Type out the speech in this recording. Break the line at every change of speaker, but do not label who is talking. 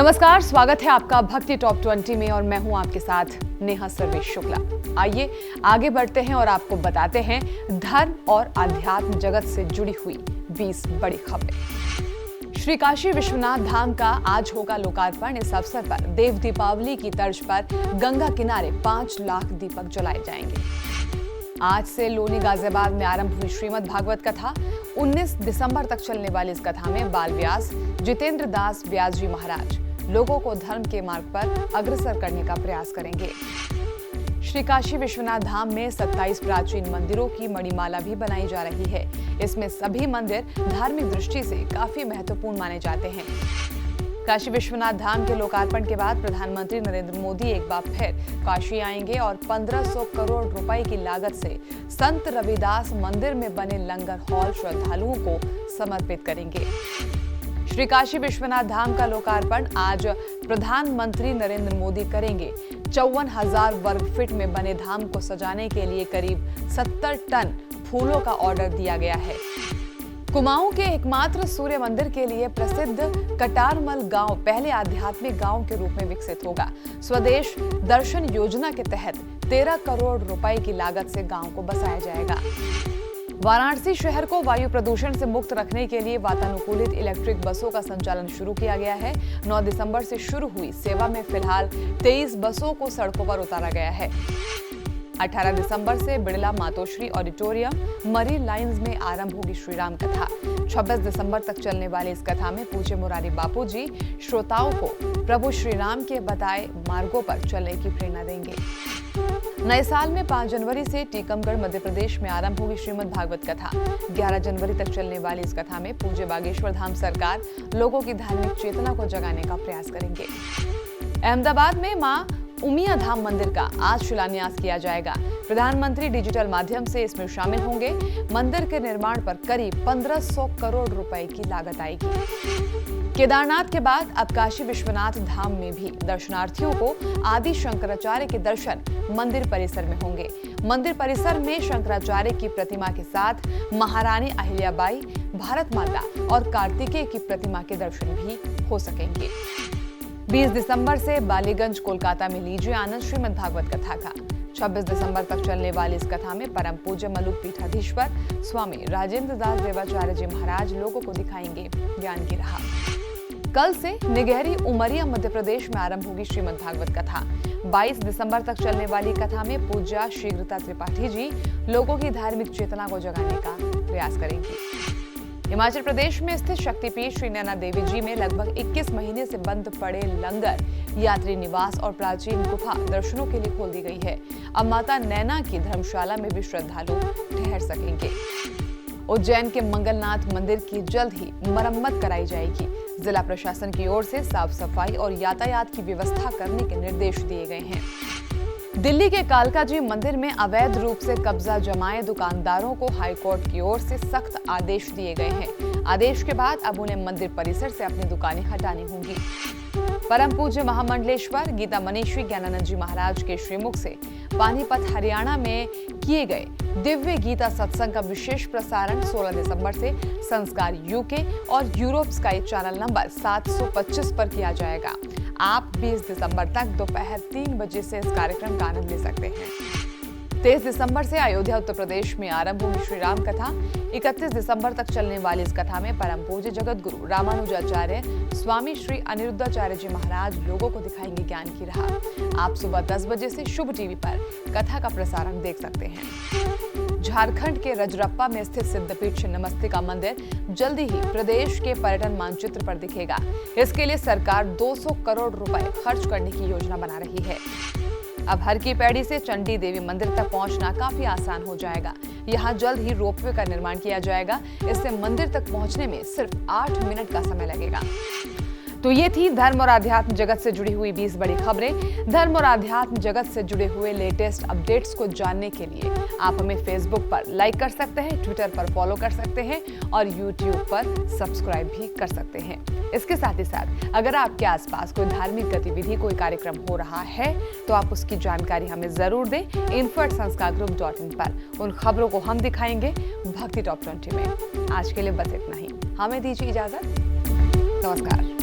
नमस्कार, स्वागत है आपका भक्ति टॉप 20 में और मैं हूं आपके साथ नेहा सर्वेश शुक्ला। आइए आगे बढ़ते हैं और आपको बताते हैं धर्म और आध्यात्म जगत से जुड़ी हुई 20 बड़ी खबरें। श्री काशी विश्वनाथ धाम का आज होगा लोकार्पण। इस अवसर पर देव दीपावली की तर्ज पर गंगा किनारे 5 लाख दीपक जलाए जाएंगे। आज से लोनी गाजियाबाद में आरंभ हुई श्रीमद् भागवत कथा। 19 दिसंबर तक चलने वाली इस कथा में बाल व्यास जितेंद्र दास व्यास जी महाराज लोगों को धर्म के मार्ग पर अग्रसर करने का प्रयास करेंगे। श्री काशी विश्वनाथ धाम में 27 प्राचीन मंदिरों की मणिमाला भी बनाई जा रही है। इसमें सभी मंदिर धार्मिक दृष्टि से काफी महत्वपूर्ण माने जाते हैं। काशी विश्वनाथ धाम के लोकार्पण के बाद प्रधानमंत्री नरेंद्र मोदी एक बार फिर काशी आएंगे और 1500 करोड़ रुपए की लागत से संत रविदास मंदिर में बने लंगर हॉल श्रद्धालुओं को समर्पित करेंगे। श्री काशी विश्वनाथ धाम का लोकार्पण आज प्रधानमंत्री नरेंद्र मोदी करेंगे। 54,000 वर्ग फीट में बने धाम को सजाने के लिए करीब 70 टन फूलों का ऑर्डर दिया गया है। कुमाऊं के एकमात्र सूर्य मंदिर के लिए प्रसिद्ध कटारमल गांव पहले आध्यात्मिक गांव के रूप में विकसित होगा। स्वदेश दर्शन योजना के तहत 13 करोड़ रुपए की लागत से गांव को बसाया जाएगा। वाराणसी शहर को वायु प्रदूषण से मुक्त रखने के लिए वातानुकूलित इलेक्ट्रिक बसों का संचालन शुरू किया गया है। 9 दिसंबर से शुरू हुई सेवा में फिलहाल 23 बसों को सड़कों पर उतारा गया है। 18 दिसंबर से बिड़ला मातोश्री ऑडिटोरियम मरी लाइंस में आरंभ होगी श्रीराम कथा। 26 दिसंबर तक चलने वाली इस कथा में पूज्य मुरारी बापू जी श्रोताओं को प्रभु श्री राम के बताए मार्गों पर चलने की प्रेरणा देंगे। नए साल में 5 जनवरी से टीकमगढ़ मध्य प्रदेश में आरंभ होगी श्रीमद् भागवत कथा। 11 जनवरी तक चलने वाली इस कथा में पूज्य बागेश्वर धाम सरकार लोगों की धार्मिक चेतना को जगाने का प्रयास करेंगे। अहमदाबाद में मां उमिया धाम मंदिर का आज शिलान्यास किया जाएगा। प्रधानमंत्री डिजिटल माध्यम से इसमें शामिल होंगे। मंदिर के निर्माण पर करीब 1500 करोड़ रुपए की लागत आएगी। केदारनाथ के बाद अब काशी विश्वनाथ धाम में भी दर्शनार्थियों को आदि शंकराचार्य के दर्शन मंदिर परिसर में होंगे। मंदिर परिसर में शंकराचार्य की प्रतिमा के साथ महारानी अहिल्याबाई, भारत माता और कार्तिकेय की प्रतिमा के दर्शन भी हो सकेंगे। 20 दिसंबर से बालीगंज कोलकाता में लीजिए आनंद श्रीमद् भागवत कथा का। 26 दिसंबर तक चलने वाली इस कथा में परम पूज्य मलुक पीठाधीश्वर स्वामी राजेंद्र दास देवाचार्य जी महाराज लोगों को दिखाएंगे ज्ञान की राह। कल से निगहरी उमरिया मध्य प्रदेश में आरंभ होगी श्रीमद् भागवत कथा। 22 दिसंबर तक चलने वाली कथा में पूज्या शीघ्रता त्रिपाठी जी लोगों की धार्मिक चेतना को जगाने का प्रयास करेंगी। हिमाचल प्रदेश में स्थित शक्तिपीठ श्री नैना देवी जी में लगभग 21 महीने से बंद पड़े लंगर, यात्री निवास और प्राचीन गुफा दर्शनों के लिए खोल दी गई है। अब माता नैना की धर्मशाला में भी श्रद्धालु ठहर सकेंगे। उज्जैन के मंगलनाथ मंदिर की जल्द ही मरम्मत कराई जाएगी। जिला प्रशासन की ओर से साफ सफाई और यातायात की व्यवस्था करने के निर्देश दिए गए हैं। दिल्ली के कालका जी मंदिर में अवैध रूप से कब्जा जमाए दुकानदारों को हाईकोर्ट की ओर से सख्त आदेश दिए गए हैं। आदेश के बाद अब उन्हें मंदिर परिसर से अपनी दुकानें हटानी होंगी। परम पूज्य महामंडलेश्वर गीता मनीषी ज्ञानानंद जी महाराज के श्रीमुख से पानीपत हरियाणा में किए गए दिव्य गीता सत्संग का विशेष प्रसारण 16 दिसंबर से संस्कार यूके और यूरोप स्काई चैनल नंबर 725 पर किया जाएगा। आप 20 दिसंबर तक दोपहर 3 बजे से इस कार्यक्रम का आनंद ले सकते हैं। 23 दिसंबर से अयोध्या उत्तर प्रदेश में आरंभ होगी श्री राम कथा। 31 दिसंबर तक चलने वाली इस कथा में परम पूज्य जगत गुरु रामानुजाचार्य स्वामी श्री अनिरुद्धाचार्य जी महाराज लोगों को दिखाएंगे ज्ञान की राह। आप सुबह 10 बजे से शुभ टीवी पर कथा का प्रसारण देख सकते हैं। झारखंड के रजरप्पा में स्थित सिद्धपीठ छिन्नमस्तिका मंदिर जल्दी ही प्रदेश के पर्यटन मानचित्र पर दिखेगा। इसके लिए सरकार 200 करोड़ रुपए खर्च करने की योजना बना रही है। अब हर की पैड़ी से चंडी देवी मंदिर तक पहुंचना काफी आसान हो जाएगा। यहाँ जल्द ही रोपवे का निर्माण किया जाएगा। इससे मंदिर तक पहुंचने में सिर्फ 8 मिनट का समय लगेगा। तो ये थी धर्म और आध्यात्म जगत से जुड़ी हुई 20 बड़ी खबरें। धर्म और आध्यात्म जगत से जुड़े हुए लेटेस्ट अपडेट्स को जानने के लिए आप हमें फेसबुक पर लाइक कर सकते हैं, ट्विटर पर फॉलो कर सकते हैं और यूट्यूब पर सब्सक्राइब भी कर सकते हैं। इसके साथ ही साथ अगर आपके आसपास कोई धार्मिक गतिविधि, कोई कार्यक्रम हो रहा है तो आप उसकी जानकारी हमें जरूर दें। info@sanskar.group.in पर उन खबरों को हम दिखाएंगे भक्ति टॉप 20 में। आज के लिए बस इतना ही। हमें दीजिए इजाजत। नमस्कार।